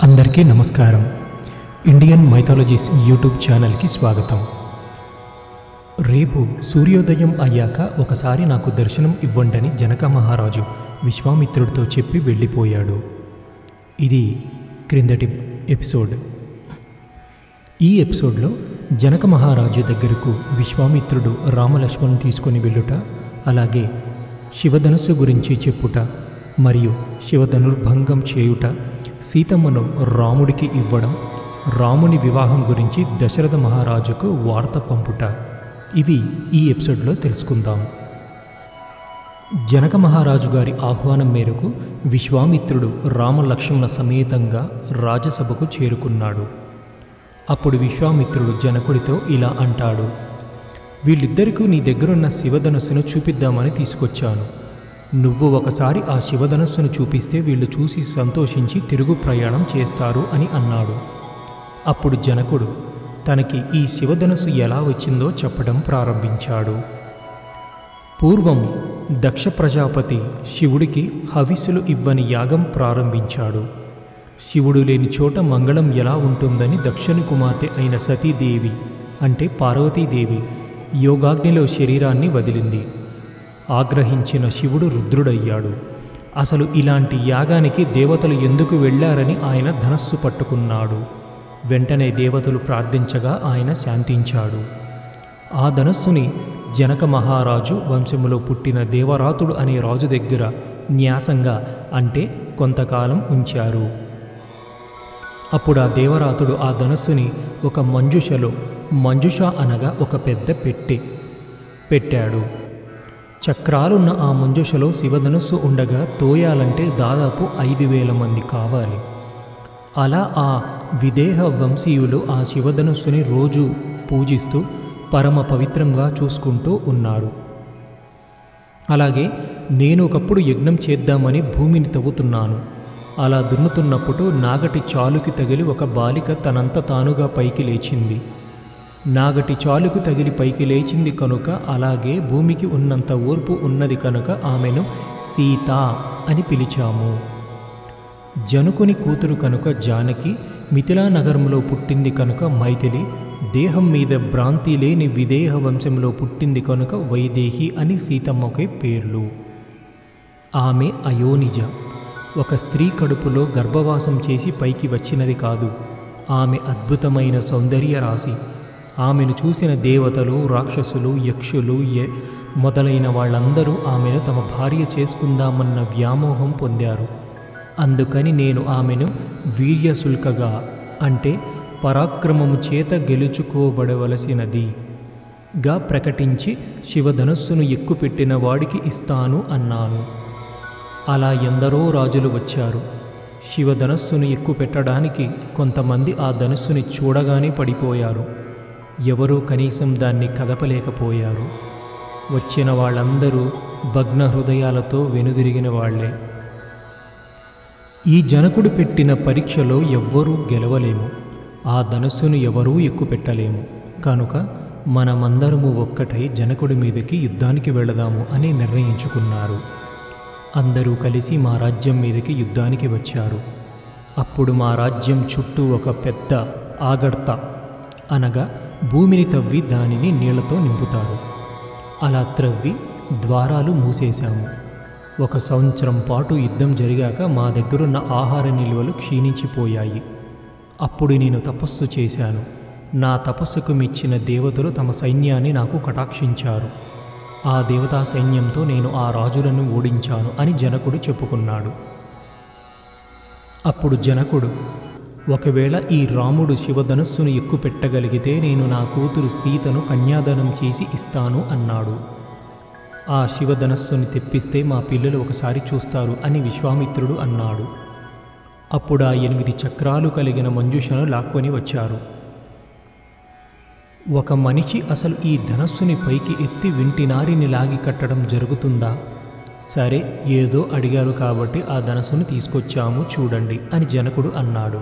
అందరికీ నమస్కారం. Indian mythologies YouTube ఛానల్కి స్వాగతం. రేపు సూర్యోదయం అయ్యాక ఒకసారి నాకు దర్శనం ఇవ్వండని జనక మహారాజు విశ్వామిత్రుడితో చెప్పి వెళ్ళిపోయాడు. ఇది క్రిందటి ఎపిసోడ్. ఈ ఎపిసోడ్లో జనక మహారాజు దగ్గరకు విశ్వామిత్రుడు రామలక్ష్మణుని తీసుకొని వెళ్ళుట, అలాగే శివధనుస్సు గురించి చెప్పుట మరియు శివధనుర్భంగం చేయుట, సీతమ్మను రాముడికి ఇవ్వడం, రాముని వివాహం గురించి దశరథ మహారాజుకు వార్త పంపుట, ఇవి ఈ ఎపిసోడ్లో తెలుసుకుందాం. జనక మహారాజు గారి ఆహ్వానం మేరకు విశ్వామిత్రుడు రామలక్ష్మణ సమేతంగా రాజసభకు చేరుకున్నాడు. అప్పుడు విశ్వామిత్రుడు జనకుడితో ఇలా అంటాడు: వీళ్ళిద్దరికీ నీ దగ్గరున్న శివధనుస్సును చూపిద్దామని తీసుకొచ్చాను. నువ్వు ఒకసారి ఆ శివధనుస్సును చూపిస్తే వీళ్ళు చూసి సంతోషించి తిరుగు ప్రయాణం చేస్తారు అని అన్నాడు. అప్పుడు జనకుడు తనకి ఈ శివధనుస్సు ఎలా వచ్చిందో చెప్పడం ప్రారంభించాడు. పూర్వం దక్ష ప్రజాపతి శివుడికి హవిస్సులు ఇవ్వని యాగం ప్రారంభించాడు. శివుడు లేని చోట మంగళం ఎలా ఉంటుందని దక్షుని కుమార్తె అయిన సతీదేవి అంటే పార్వతీదేవి యోగాగ్నిలో శరీరాన్ని వదిలింది. ఆగ్రహించిన శివుడు రుద్రుడయ్యాడు. అసలు ఇలాంటి యాగానికి దేవతలు ఎందుకు వెళ్ళారని ఆయన ధనస్సు పట్టుకున్నాడు. వెంటనే దేవతలు ప్రార్థించగా ఆయన శాంతించాడు. ఆ ధనస్సుని జనక మహారాజు వంశములో పుట్టిన దేవరాతుడు అనే రాజు దగ్గర న్యాసంగా అంటే కొంతకాలం ఉంచారు. అప్పుడు ఆ దేవరాతుడు ఆ ధనస్సుని ఒక మంజుషలో, మంజుష అనగా ఒక పెద్ద పెట్టాడు. చక్రాలున్న ఆ మంజుషలో శివధనుస్సు ఉండగా తోయాలంటే దాదాపు 5,000 మంది కావాలి. అలా ఆ విదేహ వంశీయులు ఆ శివధనుస్సుని రోజు పూజిస్తూ పరమ పవిత్రంగా చూసుకుంటూ ఉన్నారు. అలాగే నేను ఒకప్పుడు యజ్ఞం చేద్దామని భూమిని తవ్వుతున్నాను. అలా దున్నుతున్నప్పుడు నాగటి చాలుకి తగిలి ఒక బాలిక తనంత తానుగా పైకి లేచింది. నాగటి చాలుకు తగిలి పైకి లేచింది కనుక, అలాగే భూమికి ఉన్నంత ఓర్పు ఉన్నది కనుక ఆమెను సీత అని పిలిచాము. జనకుని కూతురు కనుక జానకి, మిథిలా నగరంలో పుట్టింది కనుక మైథిలి, దేహం మీద భ్రాంతి లేని విదేహ వంశంలో పుట్టింది కనుక వైదేహి అని సీతమ్మకి పేర్లు. ఆమె అయోనిజ, ఒక స్త్రీ కడుపులో గర్భవాసం చేసి పైకి వచ్చినది కాదు. ఆమె అద్భుతమైన సౌందర్య రాశి. ఆమెను చూసిన దేవతలు, రాక్షసులు, యక్షులు మొదలైన వాళ్ళందరూ ఆమెను తమ భార్య చేసుకుందామన్న వ్యామోహం పొందారు. అందుకని నేను ఆమెను వీర్యశుల్కగా అంటే పరాక్రమము చేత గెలుచుకోబడవలసినదిగా ప్రకటించి శివధనుస్సును ఎక్కుపెట్టిన వాడికి ఇస్తాను అన్నాను. అలా ఎందరో రాజులు వచ్చారు. శివధనుస్సును ఎక్కుపెట్టడానికి కొంతమంది ఆ ధనుస్సుని చూడగానే పడిపోయారు. ఎవరూ కనీసం దాన్ని కదపలేకపోయారు. వచ్చిన వాళ్ళందరూ భగ్న హృదయాలతో వెనుదిరిగిన వాళ్లే. ఈ జనకుడు పెట్టిన పరీక్షలో ఎవ్వరూ గెలవలేము. ఆ ధనుస్సును ఎవరూ ఎక్కుపెట్టలేము. కనుక మనమందరము ఒక్కటై జనకుడి మీదకి యుద్ధానికి వెళదాము అని నిర్ణయించుకున్నారు. అందరూ కలిసి మా రాజ్యం మీదకి యుద్ధానికి వచ్చారు. అప్పుడు మా రాజ్యం చుట్టూ ఒక పెద్ద ఆగర్త అనగా భూమిని తవ్వి దానిని నీళ్లతో నింపుతారు. అలా త్రవ్వి ద్వారాలు మూసేశాము. 1 సంవత్సరం పాటు యుద్ధం జరిగాక మా దగ్గరున్న ఆహార నిల్వలు క్షీణించిపోయాయి. అప్పుడు నేను తపస్సు చేశాను. నా తపస్సుకు మెచ్చిన దేవతలు తమ సైన్యాన్ని నాకు కటాక్షించారు. ఆ దేవతా సైన్యంతో నేను ఆ రాజులను ఓడించాను అని జనకుడు చెప్పుకున్నాడు. అప్పుడు జనకుడు, ఒకవేళ ఈ రాముడు శివధనుస్సును ఎక్కుపెట్టగలిగితే నేను నా కూతురు సీతను కన్యాదానం చేసి ఇస్తాను అన్నాడు. ఆ శివధనుస్సుని తెప్పిస్తే మా పిల్లలు ఒకసారి చూస్తారు అని విశ్వామిత్రుడు అన్నాడు. అప్పుడు ఆ 8 చక్రాలు కలిగిన మంజుషను లాక్కొని వచ్చారు. ఒక మనిషి అసలు ఈ ధనస్సుని పైకి ఎత్తి వింటినారిని లాగి కట్టడం జరుగుతుందా? సరే, ఏదో అడిగారు కాబట్టి ఆ ధనస్సును తీసుకొచ్చాము చూడండి అని జనకుడు అన్నాడు.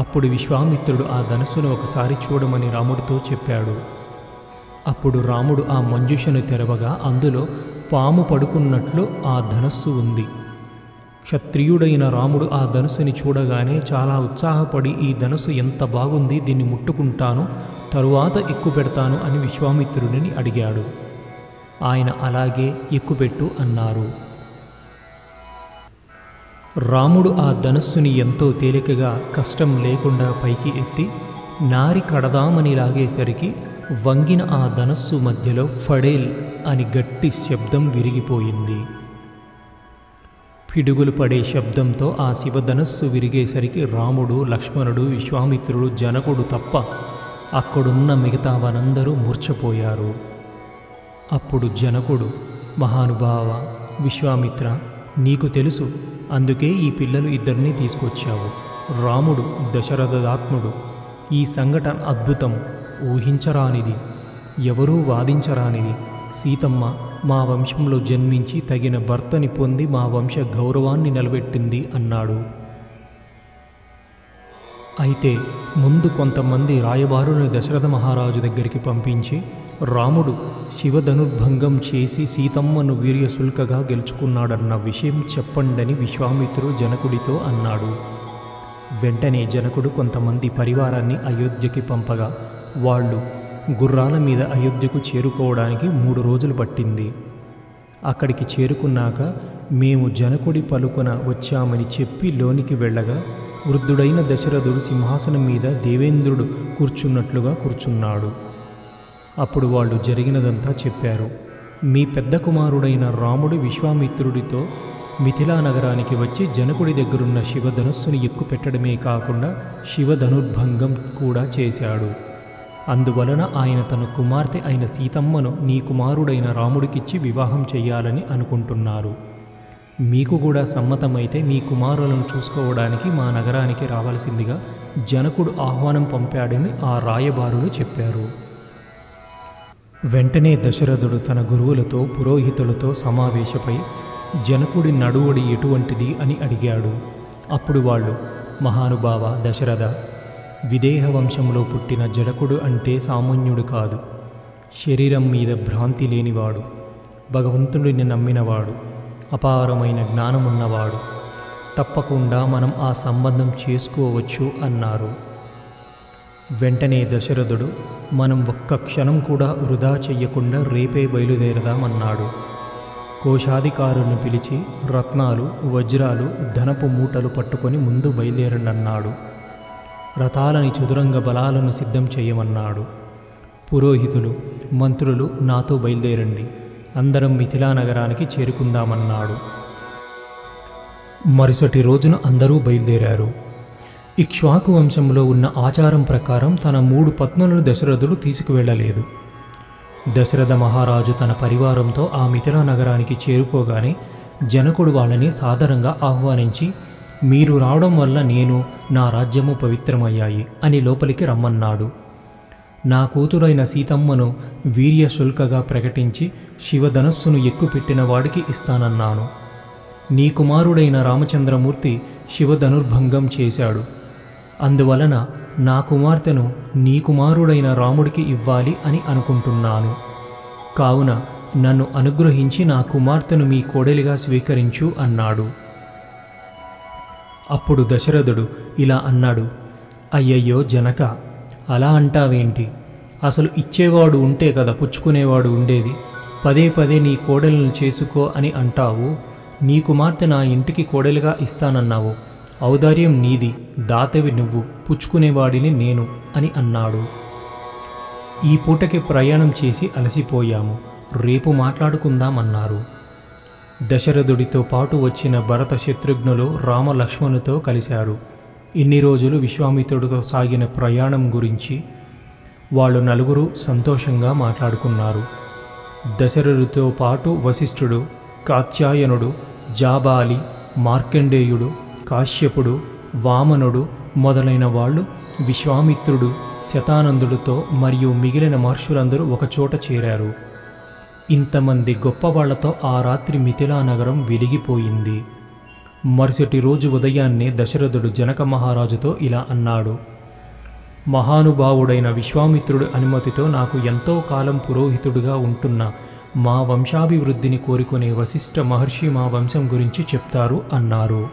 అప్పుడు విశ్వామిత్రుడు ఆ ధనస్సును ఒకసారి చూడమని రాముడితో చెప్పాడు. అప్పుడు రాముడు ఆ మంజుషను తెరవగా అందులో పాము పడుకున్నట్లు ఆ ధనస్సు ఉంది. క్షత్రియుడైన రాముడు ఆ ధనుస్సుని చూడగానే చాలా ఉత్సాహపడి ఈ ధనుస్సు ఎంత బాగుంది, దీన్ని ముట్టుకుంటాను, తరువాత ఎక్కుపెడతాను అని విశ్వామిత్రుడిని అడిగాడు. ఆయన అలాగే ఎక్కుపెట్టు అన్నారు. రాముడు ఆ ధనుస్సుని ఎంతో తేలికగా కష్టం లేకుండా పైకి ఎత్తి నారి కడదామని లాగేసరికి వంగిన ఆ ధనస్సు మధ్యలో ఫడేల్ అని గట్టి శబ్దం విరిగిపోయింది. పిడుగులు పడే శబ్దంతో ఆ శివధనస్సు విరిగేసరికి రాముడు, లక్ష్మణుడు, విశ్వామిత్రుడు, జనకుడు తప్ప అక్కడున్న మిగతా వారందరూ మూర్ఛపోయారు. అప్పుడు జనకుడు, మహానుభావ విశ్వామిత్ర, నీకు తెలుసు, అందుకే ఈ పిల్లలు ఇద్దరినీ తీసుకొచ్చావు. రాముడు దశరథాత్ముడు. ఈ సంఘటన అద్భుతం, ఊహించరానిది, ఎవరూ వాదించరానిది. సీతమ్మ మా వంశంలో జన్మించి తగిన భర్తని పొంది మా వంశ గౌరవాన్ని నిలబెట్టింది అన్నాడు. అయితే ముందు కొంతమంది రాయబారులను దశరథ మహారాజు దగ్గరికి పంపించి రాముడు శివధనుర్భంగం చేసి సీతమ్మను వీర్యశుల్కగా గెలుచుకున్నాడన్న విషయం చెప్పండని విశ్వామిత్రుడు జనకుడితో అన్నాడు. వెంటనే జనకుడు కొంతమంది పరివారాన్ని అయోధ్యకి పంపగా వాళ్ళు గుర్రాల మీద అయోధ్యకు చేరుకోవడానికి 3 రోజులు పట్టింది. అక్కడికి చేరుకున్నాక మేము జనకుడి పలుకున వచ్చామని చెప్పి లోనికి వెళ్ళగా వృద్ధుడైన దశరథుడు సింహాసనం మీద దేవేంద్రుడు కూర్చున్నట్లుగా కూర్చున్నాడు. అప్పుడు వాళ్ళు జరిగినదంతా చెప్పారు. మీ పెద్ద కుమారుడైన రాముడు విశ్వామిత్రుడితో మిథిలా నగరానికి వచ్చి జనకుడి దగ్గరున్న శివధనుస్సుని ఎక్కుపెట్టడమే కాకుండా శివధనుర్భంగం కూడా చేశాడు. అందువలన ఆయన తన కుమార్తె అయిన సీతమ్మను నీ కుమారుడైన రాముడికిచ్చి వివాహం చెయ్యాలని అనుకుంటున్నారు. మీకు కూడా సమ్మతమైతే మీ కుమారులను చూసుకోవడానికి మా నగరానికి రావాల్సిందిగా జనకుడు ఆహ్వానం పంపాడని ఆ రాయబారులు చెప్పారు. వెంటనే దశరథుడు తన గురువులతో పురోహితులతో సమావేశపై జనకుడి నడువడి ఎటువంటిది అని అడిగాడు. అప్పుడు వాళ్ళు, మహానుభావ దశరథ, విదేహ వంశంలో పుట్టిన జనకుడు అంటే సామాన్యుడు కాదు. శరీరం మీద భ్రాంతి లేనివాడు, భగవంతుడిని నమ్మినవాడు, అపారమైన జ్ఞానమున్నవాడు. తప్పకుండా మనం ఆ సంబంధం చేసుకోవచ్చు అన్నారు. వెంటనే దశరథుడు, మనం ఒక్క క్షణం కూడా వృధా చెయ్యకుండా రేపే బయలుదేరదామన్నాడు. కోశాధికారులను పిలిచి రత్నాలు, వజ్రాలు, ధనపు మూటలు పట్టుకొని ముందు బయలుదేరండన్నాడు. రథాలని చతురంగ బలాలను సిద్ధం చేయమన్నాడు. పురోహితులు, మంత్రులు నాతో బయలుదేరండి, అందరం మిథిలా నగరానికి చేరుకుందామన్నాడు. మరుసటి రోజున అందరూ బయలుదేరారు. ఇక్ష్వాకు వంశంలో ఉన్న ఆచారం ప్రకారం తన 3 పత్నులను దశరథుడు తీసుకువెళ్ళలేదు. దశరథ మహారాజు తన పరివారంతో ఆ మిథిలా నగరానికి చేరుకోగానే జనకుడు వాళ్ళని సాదరంగా ఆహ్వానించి, మీరు రావడం వల్ల నేను, నా రాజ్యము పవిత్రమయ్యాయి అని లోపలికి రమ్మన్నాడు. నా కూతురైన సీతమ్మను వీర్యశుల్కగా ప్రకటించి శివధనస్సును ఎక్కుపెట్టిన వాడికి ఇస్తానన్నాను. నీ కుమారుడైన రామచంద్రమూర్తి శివధనుర్భంగం చేశాడు. అందువలన నా కుమార్తెను నీ కుమారుడైన రాముడికి ఇవ్వాలి అని అనుకుంటున్నాను. కావున నన్ను అనుగ్రహించి నా కుమార్తెను మీ కోడలిగా స్వీకరించు అన్నాడు. అప్పుడు దశరథుడు ఇలా అన్నాడు, అయ్యయ్యో జనక, అలా అంటావేంటి? అసలు ఇచ్చేవాడు ఉంటే కదా పుచ్చుకునేవాడు ఉండేది. పదే పదే నీ కోడలను చేసుకో అని అంటావు. నీ కుమార్తె నా ఇంటికి కోడలిగా ఇస్తానన్నావు. ఔదార్యం నీది, దాతవి నువ్వు, పుచ్చుకునేవాడిని నేను అని అన్నాడు. ఈ పూటకి ప్రయాణం చేసి అలసిపోయాము, రేపు మాట్లాడుకుందామన్నారు. దశరథుడితో పాటు వచ్చిన భరత శత్రుఘ్నులు రామ లక్ష్మణుతో కలిశారు. ఇన్ని రోజులు విశ్వామిత్రుడితో సాగిన ప్రయాణం గురించి వాళ్ళు నలుగురు సంతోషంగా మాట్లాడుకున్నారు. దశరథుడితో పాటు వశిష్ఠుడు, కాత్యాయనుడు, జాబాలి, మార్కండేయుడు, కాశ్యపుడు, వామనుడు మొదలైన వాళ్ళు విశ్వామిత్రుడు, శతానందుడితో మరియు మిగిలిన మహర్షులందరూ ఒకచోట చేరారు. ఇంతమంది గొప్పవాళ్లతో ఆ రాత్రి మిథిలా నగరం వెలిగిపోయింది. మరుసటి రోజు ఉదయాన్నే దశరథుడు జనక మహారాజుతో ఇలా అన్నాడు, మహానుభావుడైన విశ్వామిత్రుడి అనుమతితో నాకు ఎంతో కాలం పురోహితుడిగా ఉంటున్న మా వంశాభివృద్ధిని కోరుకునే వశిష్ఠ మహర్షి మా వంశం గురించి చెప్తారు అన్నారు.